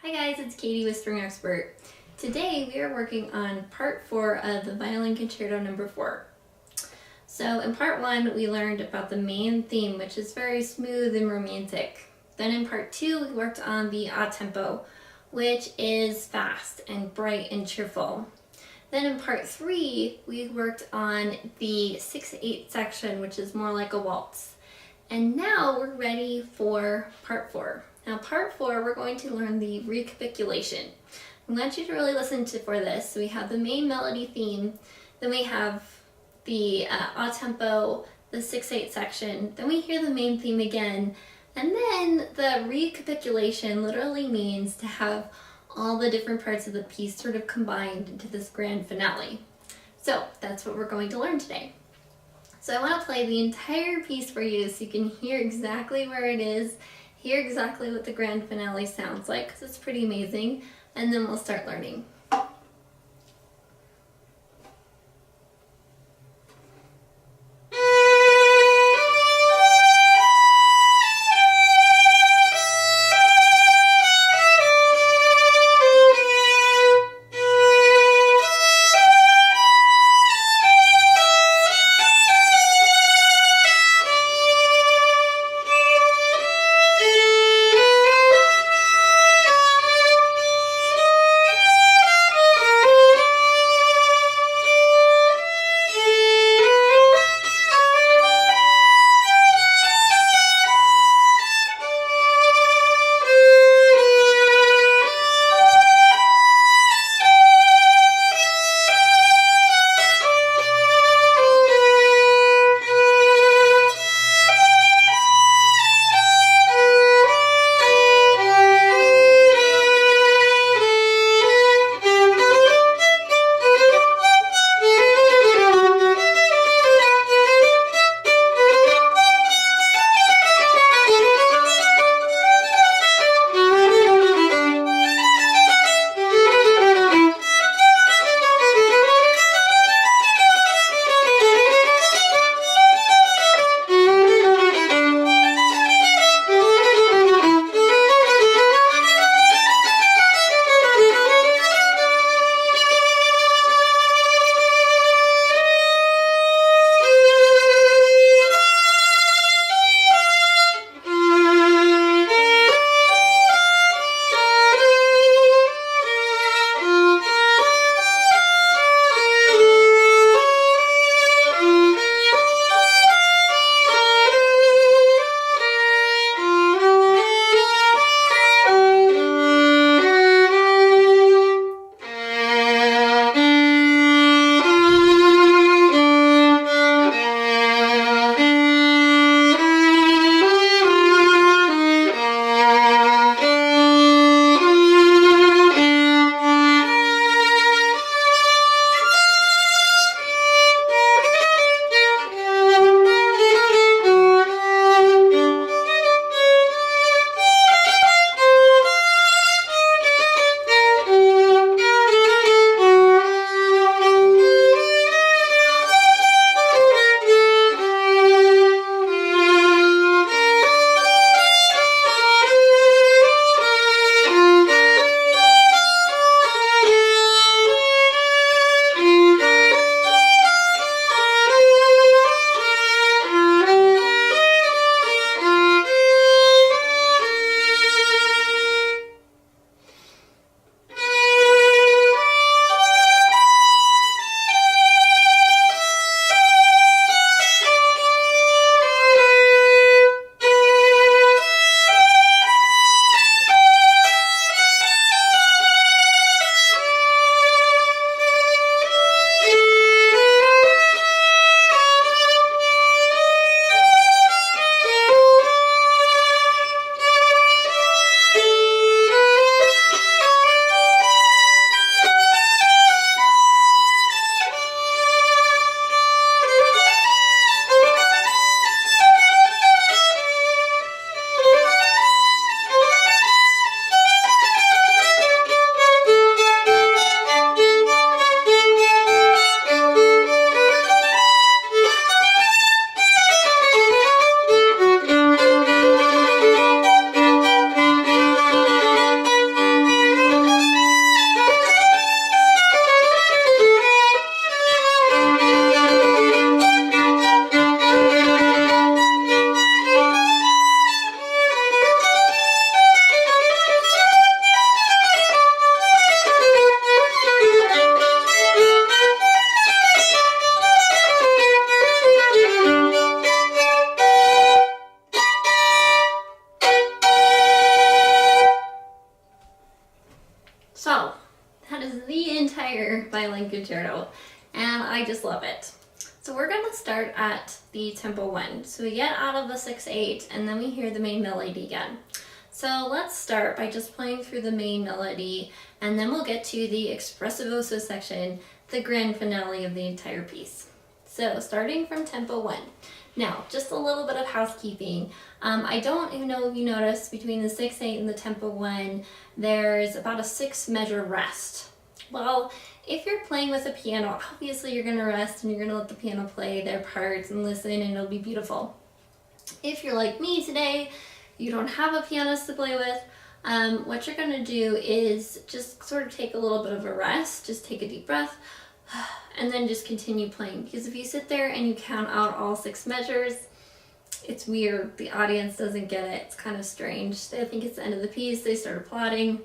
Hi guys, it's Katie with String Expert. Today we are working on part 4 of the Violin Concerto No. 4. So in part 1 we learned about the main theme, which is very smooth and romantic. Then in part 2 we worked on the a tempo, which is fast and bright and cheerful. Then in part 3 we worked on the 6/8 section, which is more like a waltz. And now we're ready for part 4. Now part 4, we're going to learn the recapitulation. I want you to really listen for this. So we have the main melody theme, then we have the a tempo, the 6/8 section, then we hear the main theme again, and then the recapitulation literally means to have all the different parts of the piece sort of combined into this grand finale. So that's what we're going to learn today. So I want to play the entire piece for you so you can hear exactly where it is, hear exactly what the grand finale sounds like, because it's pretty amazing, and then we'll start learning. violin concerto, and I just love it. So we're gonna start at the tempo 1. So we get out of the 6/8 and then we hear the main melody again. So let's start by just playing through the main melody, and then we'll get to the espressivoso section, the grand finale of the entire piece. So starting from tempo 1. Now, just a little bit of housekeeping. I don't even know if you noticed between the 6/8 and the tempo 1, there's about a 6 measure rest. Well, if you're playing with a piano, obviously you're gonna rest and you're gonna let the piano play their parts and listen, and it'll be beautiful. If you're like me today, you don't have a pianist to play with, what you're gonna do is just sort of take a little bit of a rest, just take a deep breath, and then just continue playing. Because if you sit there and you count out all 6 measures, it's weird. The audience doesn't get it. It's kind of strange. They think it's the end of the piece. They start applauding.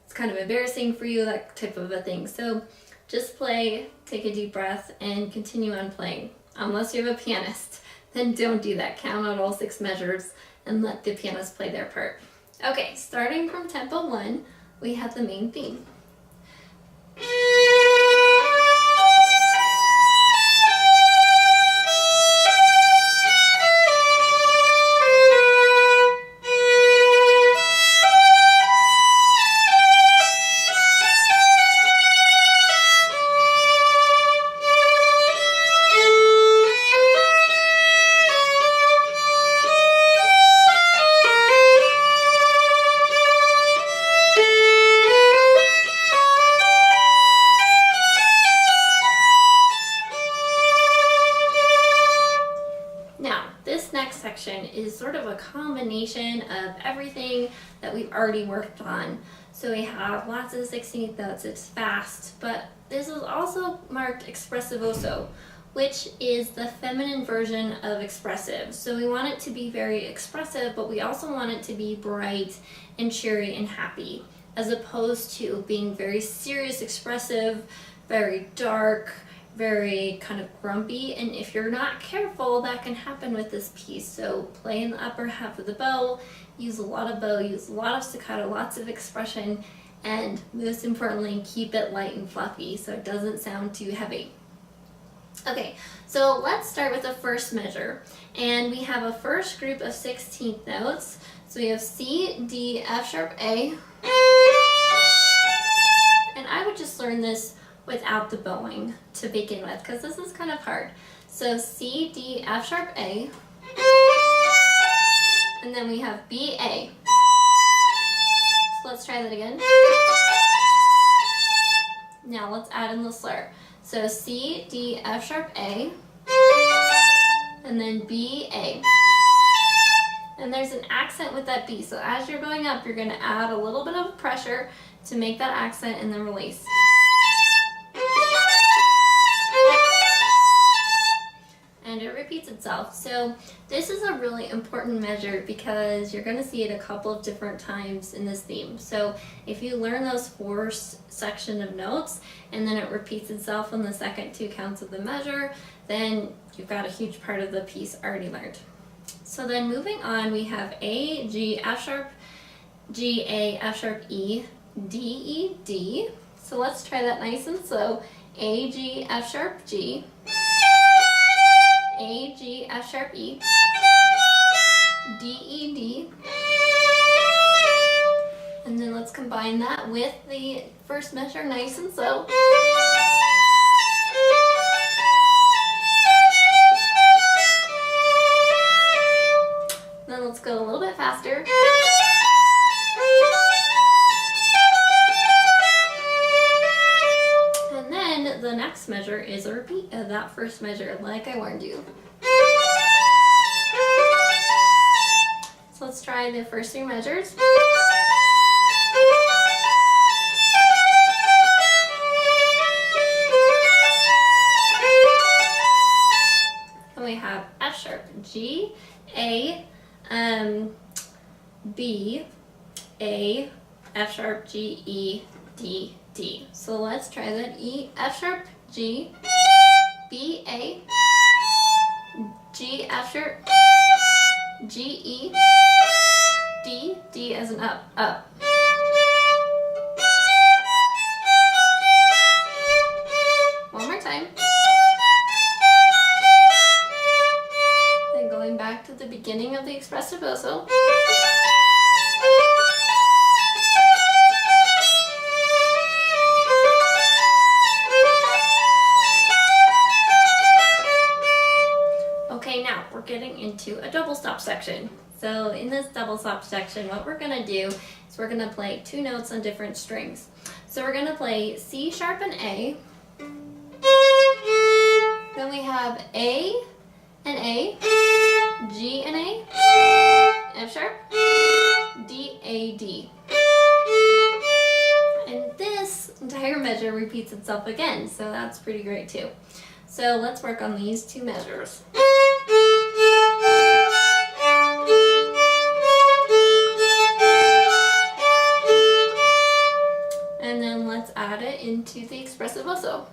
It's kind of embarrassing for you, that type of a thing. So just play, take a deep breath, and continue on playing. Unless you have a pianist, then don't do that. Count out all 6 measures and let the pianist play their part. Okay, starting from tempo 1, we have the main theme. Is sort of a combination of everything that we've already worked on. So we have lots of 16th notes, it's fast, but this is also marked espressivoso, which is the feminine version of expressive. So we want it to be very expressive, but we also want it to be bright and cheery and happy, as opposed to being very serious expressive, very dark, very kind of grumpy. And if you're not careful, that can happen with this piece. So play in the upper half of the bow, use a lot of bow, use a lot of staccato, lots of expression, and most importantly, keep it light and fluffy so it doesn't sound too heavy. Okay, so let's start with the first measure, and we have a first group of 16th notes. So we have C, D, F sharp, A, and I would just learn this without the bowing to begin with, because this is kind of hard. So C, D, F sharp, A, and then we have B, A. So let's try that again. Now let's add in the slur. So C, D, F sharp, A, and then B, A. And there's an accent with that B, so as you're going up, you're gonna add a little bit of pressure to make that accent and then release. And it repeats itself. So this is a really important measure because you're going to see it a couple of different times in this theme. So if you learn those 4 section of notes and then it repeats itself in the second 2 counts of the measure, then you've got a huge part of the piece already learned. So then moving on, we have A, G, F sharp, G, A, F sharp, E, D, E, D. So let's try that nice and slow. A, G, F sharp, G, A, G, F sharp, E, D, E, D, and then let's combine that with the first measure nice and slow. Then let's go a little bit faster. And then the next measure is a repeat of that first measure, like I warned you. So let's try the first 3 measures. And we have F sharp, G, A, B, A, F sharp, G, E, D, D. So let's try that. E, F sharp, G, B, A, G, F sharp, G, E, D, D as an up, up. going back to the beginning of the espresso. Okay, now we're getting into a double stop section. So in this double stop section, what we're gonna do is we're gonna play two notes on different strings. So we're gonna play C sharp and A. Then we have A and A, G and A, F sharp, D, A, D. And this entire measure repeats itself again, so that's pretty great too. So let's work on these two measures. And then let's add it into the espresso.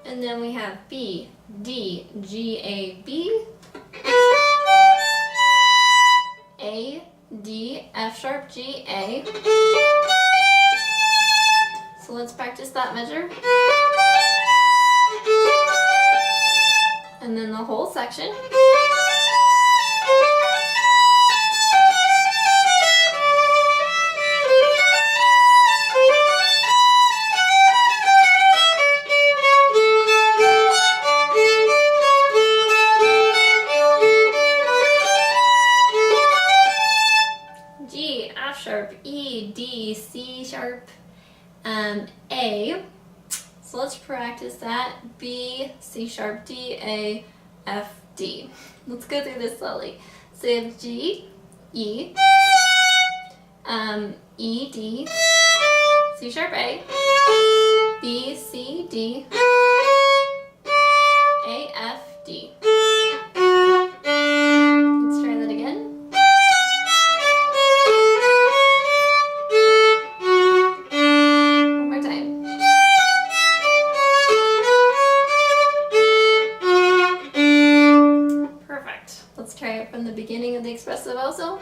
And then we have B, D, G, A, B, A, D, F sharp, G, A. So let's practice that measure. And then the whole section. G, F sharp, E, D, C sharp, A. So let's practice that. B, C sharp, D, A, F, D. Let's go through this slowly. So we have G, E, E, D, C sharp, A, B, C, D, A, F, D. Let's try that again. From the beginning of the espresso also.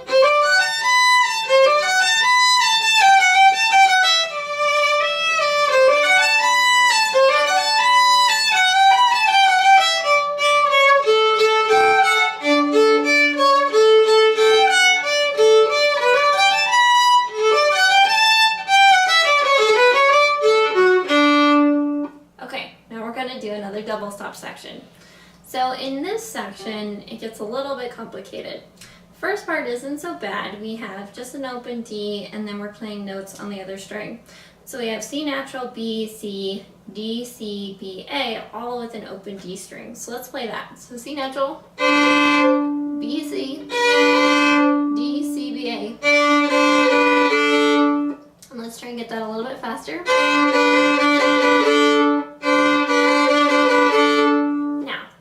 Okay, now we're going to do another double stop section. So in this section, it gets a little bit complicated. First part isn't so bad. We have just an open D, and then we're playing notes on the other string. So we have C natural, B, C, D, C, B, A, all with an open D string. So let's play that. So C natural, B, C, D, C, B, A. And let's try and get that a little bit faster.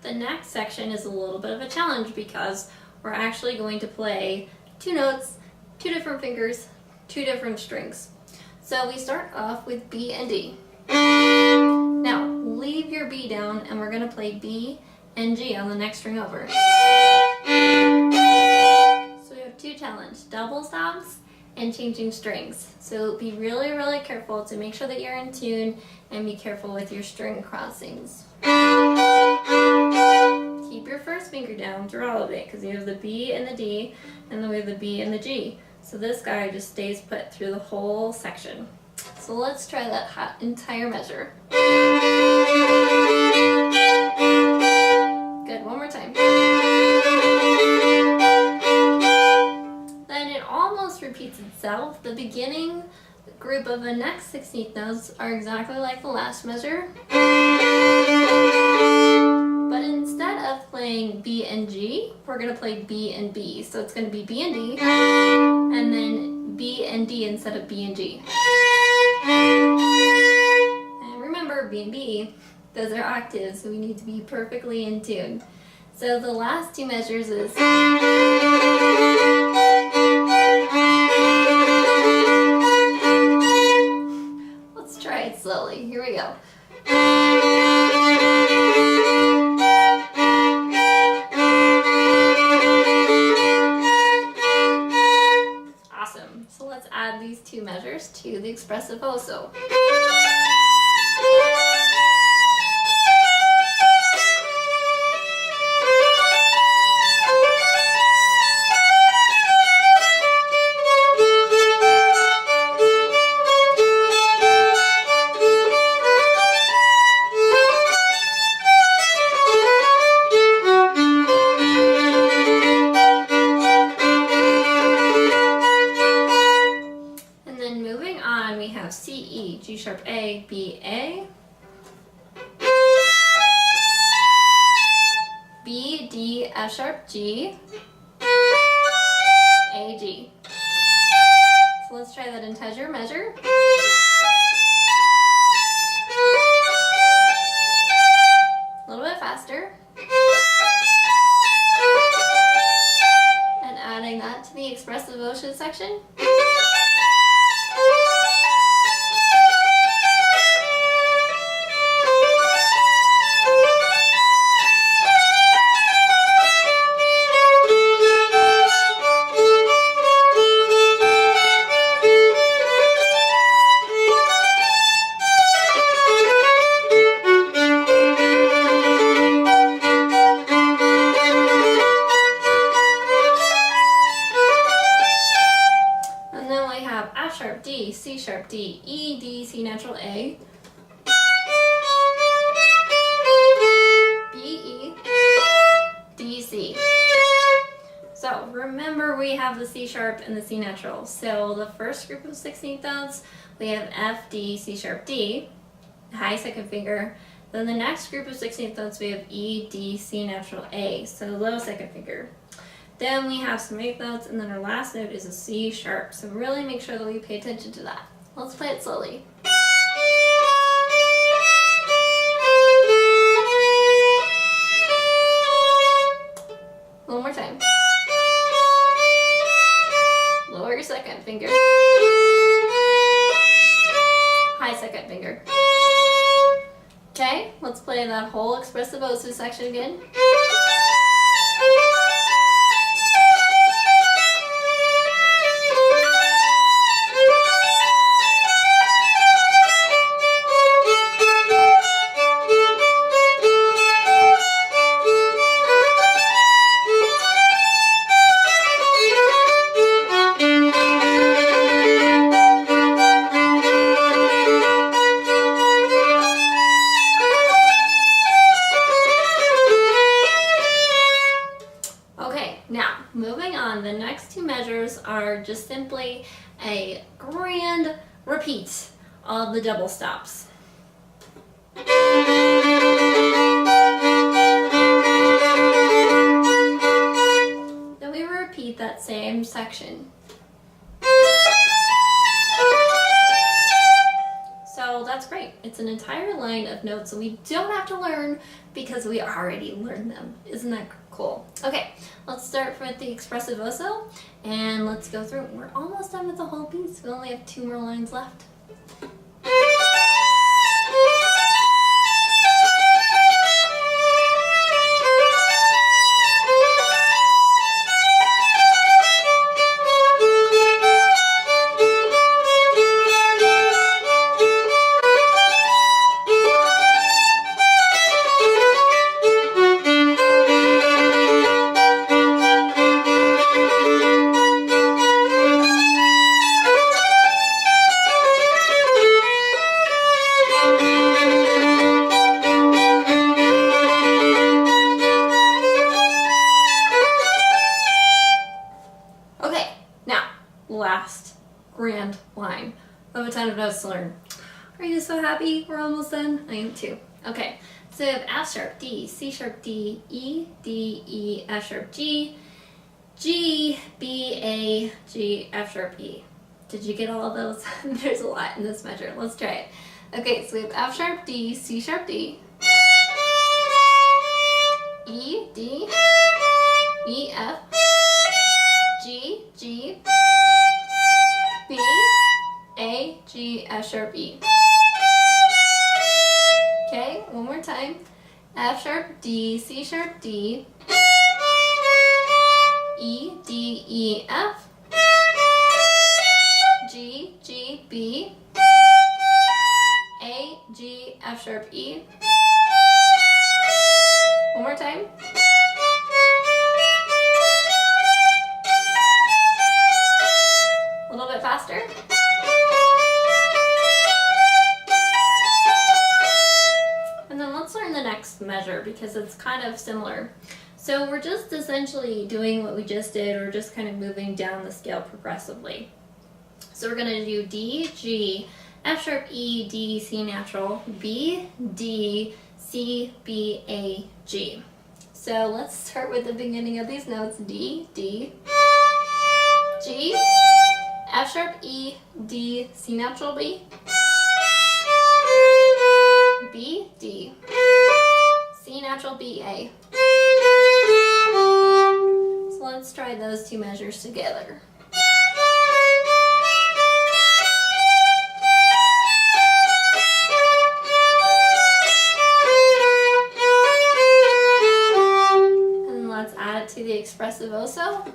The next section is a little bit of a challenge because we're actually going to play two notes, two different fingers, two different strings. So we start off with B and D. Now leave your B down and we're going to play B and G on the next string over. So we have two challenges, double stops and changing strings. So be really, really careful to make sure that you're in tune and be careful with your string crossings. Keep your first finger down through all of it because you have the B and the D and then we have the B and the G. So this guy just stays put through the whole section. So let's try that entire measure. Good, one more time. Then it almost repeats itself. The beginning group of the next 16th notes are exactly like the last measure. But instead of playing B and G, we're going to play B and B. So it's going to be B and D, and then B and D instead of B and G. And remember, B and B, those are octaves, so we need to be perfectly in tune. So the last two measures is... Let's try it slowly. Here we go. fingers to the espresso. We have C, E, G sharp A, B, A, B, D, F sharp G, A, G. So let's try that in integer measure. A little bit faster. And adding that to the expressive devotion section. F sharp D, C sharp D, E, D, C natural A, B, E, D, C. So remember we have the C sharp and the C natural. So the first group of 16th notes, we have F, D, C sharp D, high second finger. Then the next group of 16th notes, we have E, D, C natural A, so low second finger. Then we have some eighth notes, and then our last note is a C sharp. So really make sure that we pay attention to that. Let's play it slowly. One more time. Lower your second finger. High second finger. Okay, let's play that whole expressivoso section again. Moving on, the next two measures are just simply a grand repeat of the double stops. Then we repeat that same section. So that's great. It's an entire line of notes that we don't have to learn because we already learned them. Isn't that cool? Okay, let's start with the expressivoso and let's go through. We're almost done with the whole piece. We only have 2 more lines left. Last grand line of a ton of notes to learn. Are you so happy we're almost done? I am too. Okay, so we have F sharp D, C sharp D, E, D, E, F sharp G, G, B, A, G, F sharp E. Did you get all of those? There's a lot in this measure. Let's try it. Okay, so we have F sharp D, C sharp D, E, D, E, F, G, G, B, A, G, F sharp E. Okay, one more time. F sharp D, C sharp D, E, D, E, F, G, G, B, of similar. So we're just essentially doing what we just did, or just kind of moving down the scale progressively. So we're going to do D, G, F sharp, E, D, C natural, B, D, C, B, A, G. So let's start with the beginning of these notes. D, D, G, F sharp, E, D, C natural, B, B, D, C natural, B, A. So let's try those two measures together. And let's add it to the espressivoso.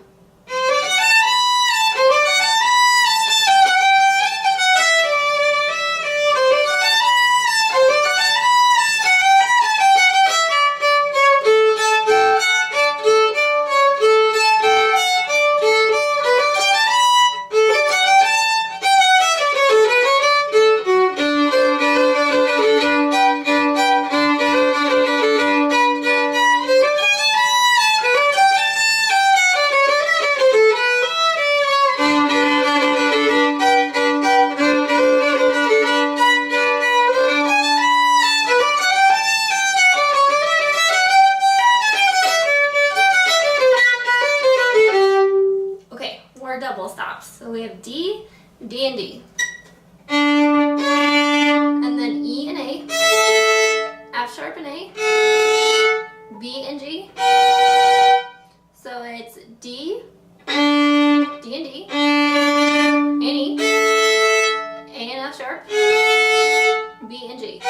Double stops. So we have D, D and D. And then E and A, F sharp and A, B and G. So it's D, D and D, and E, A and F sharp, B and G.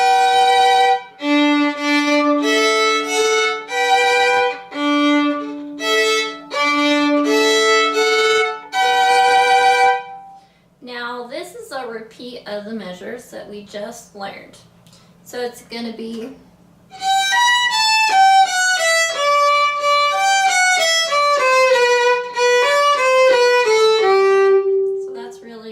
Now this is a repeat of the measures that we just learned. So it's going to be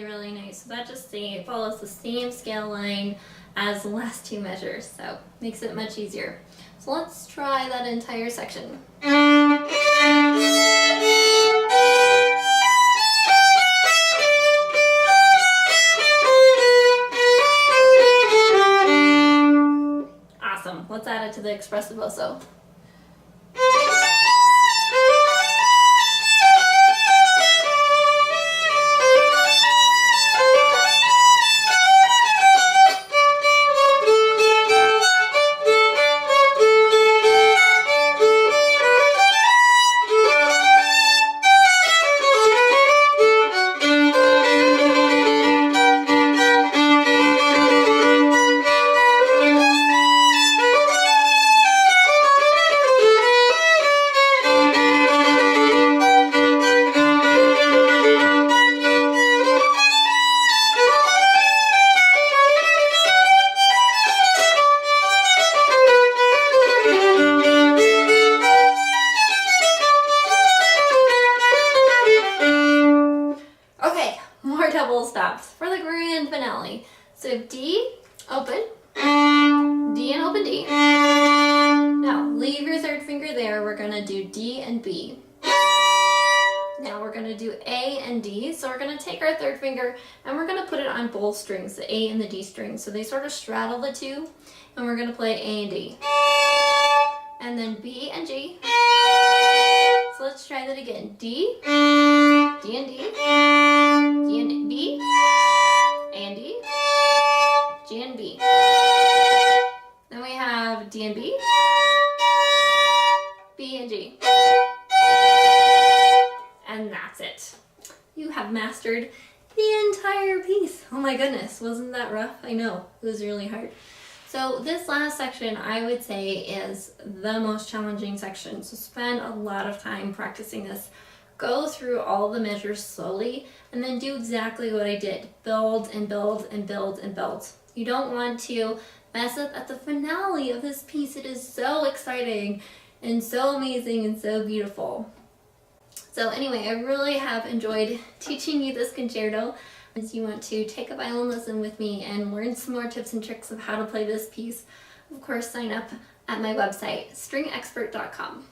really nice. So that just follows the same scale line as the last two measures, so makes it much easier. So let's try that entire section. Awesome. Let's add it to the espressivoso. Double stops for the grand finale. So D, open, D and open D. Now leave your third finger there. We're going to do D and B. Now we're going to do A and D. So we're going to take our third finger and we're going to put it on both strings, the A and the D strings. So they sort of straddle the two, and we're going to play A and D. And then B and G. So let's try that again. D, D and D, D and B, A and D, G and B. Then we have D and B, B and G. And that's it. You have mastered the entire piece. Oh my goodness, wasn't that rough? I know, it was really hard. So this last section, I would say, is the most challenging section. So spend a lot of time practicing this. Go through all the measures slowly and then do exactly what I did. Build and build and build and build. You don't want to mess up at the finale of this piece. It is so exciting and so amazing and so beautiful. So anyway, I really have enjoyed teaching you this concerto. If you want to take a violin lesson with me and learn some more tips and tricks of how to play this piece, of course sign up at my website, stringexpert.com.